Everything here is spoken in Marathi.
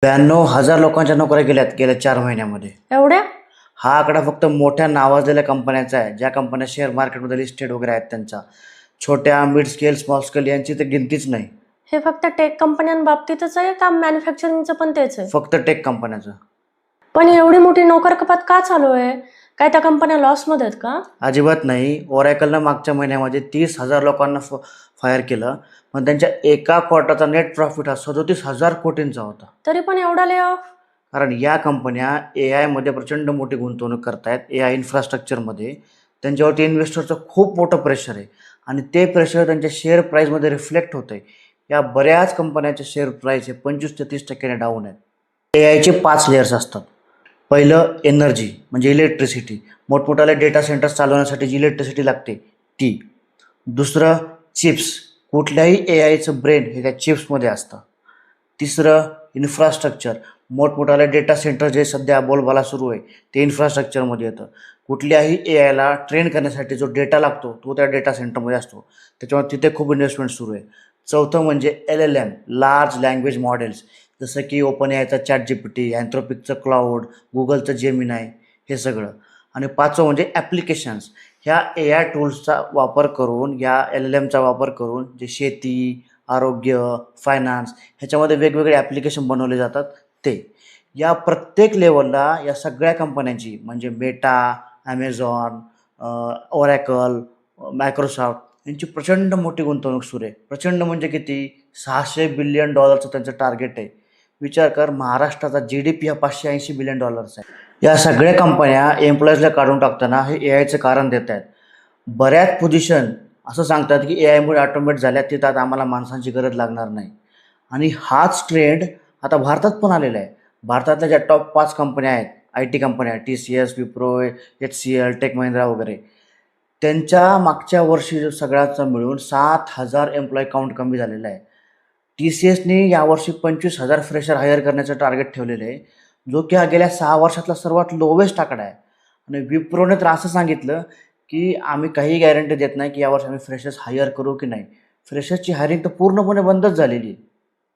92,000 लोकांच्या नोकऱ्या गेल्यात गेल्या 4 महिन्यामध्ये. एवढ्या? हा आकडा फक्त मोठ्या नावाजलेल्या कंपन्यांचा आहे, ज्या कंपन्या शेअर मार्केटमध्ये लिस्टेड वगैरे आहेत त्यांचा. छोट्या, मिड स्केल, स्मॉल स्केल यांची तर गिनतीच नाही. हे फक्त टेक कंपन्यांबाबतीतच आहे का मॅन्युफॅक्चरिंगचं पण तेच आहे? फक्त टेक कंपन्याचं. पण एवढी मोठी नोकर कपात का चालू आहे? काय त्या कंपन्या लॉसमध्ये आहेत का? अजिबात नाही. ओरॅकलनं मागच्या महिन्यामध्ये 30,000 लोकांना फायर केलं, पण त्यांच्या एका क्वार्टरचा नेट प्रॉफिट हा 37,000 कोटींचा होता. तरी पण एवढा ले ऑफ? कारण या कंपन्या AI मध्ये प्रचंड मोठी गुंतवणूक करतायत, AI इन्फ्रास्ट्रक्चरमध्ये. त्यांच्यावरती इन्व्हेस्टरचं खूप मोठं प्रेशर आहे आणि ते प्रेशर त्यांच्या शेअर प्राईसमध्ये रिफ्लेक्ट होतं आहे. या बऱ्याच कंपन्यांचे शेअर प्राईस हे 25 ते 30% डाऊन आहेत. AIचे 5 लेयर्स असतात. पहिलं एनर्जी म्हणजे इलेक्ट्रिसिटी, मोठमोठाले डेटा सेंटर्स चालवण्यासाठी जी इलेक्ट्रिसिटी लागते ती. दुसरं चिप्स, कुठल्याही AIचं ब्रेन हे त्या चिप्समध्ये असतं. तिसरं इन्फ्रास्ट्रक्चर, मोठमोठाले डेटा सेंटर जे सध्या बोलबाला सुरू आहे ते इन्फ्रास्ट्रक्चरमध्ये येतं. कुठल्याही AIला ट्रेन करण्यासाठी जो डेटा लागतो तो त्या डेटा सेंटरमध्ये असतो, त्याच्यामुळे तिथे खूप इन्व्हेस्टमेंट सुरू आहे. चौथं म्हणजे LLM, लार्ज लँग्वेज मॉडेल्स, जसं की OpenAIचा ChatGPT, अँथ्रोपिकचं क्लाउड, गुगलचं जेमिनाय, हे सगळं. आणि पाचवं म्हणजे ॲप्लिकेशन्स. ह्या AI टूल्सचा वापर करून, या LLMचा वापर करून जे शेती, आरोग्य, फायनान्स ह्याच्यामध्ये वेगवेगळे ॲप्लिकेशन बनवले जातात ते. या प्रत्येक लेवलला या सगळ्या कंपन्यांची म्हणजे मेटा, ॲमेझॉन, ओरॅकल, मायक्रोसॉफ्ट यांची प्रचंड मोठी गुंतवणूक सुरू आहे. प्रचंड म्हणजे किती? $600 बिलियन त्यांचं टार्गेट आहे. विचार कर, महाराष्ट्राचा GDP हा $580 बिलियन आहे. या सगळ्या कंपन्या एम्प्लॉईजला काढून टाकताना हे AIचं कारण देत आहेत. बऱ्याच पोझिशन असं सांगतात की AIमुळे ऑटोमेट झाल्या, तिथं आता आम्हाला माणसांची गरज लागणार नाही. आणि हाच ट्रेंड आता भारतात पण आलेला आहे. भारतातल्या ज्या टॉप 5 कंपन्या आहेत, IT कंपन्या, TCS, Wipro, HCL, Tech Mahindra वगैरे, त्यांच्या मागच्या वर्षी सगळ्याचा मिळून 7,000 एम्प्लॉई काउंट कमी झालेला आहे. TCSने यावर्षी 25,000 फ्रेशर हायर करण्याचं टार्गेट ठेवलेलं आहे, जो की हा गेल्या 6 वर्षातला सर्वात लोवेस्ट आकडा आहे. आणि विप्रोने तर असं सांगितलं की आम्ही काही गॅरंटी देत नाही की यावर्षी आम्ही फ्रेशर्स हायर करू की नाही. फ्रेशर्सची हायरिंग तर पूर्णपणे बंदच झालेली आहे.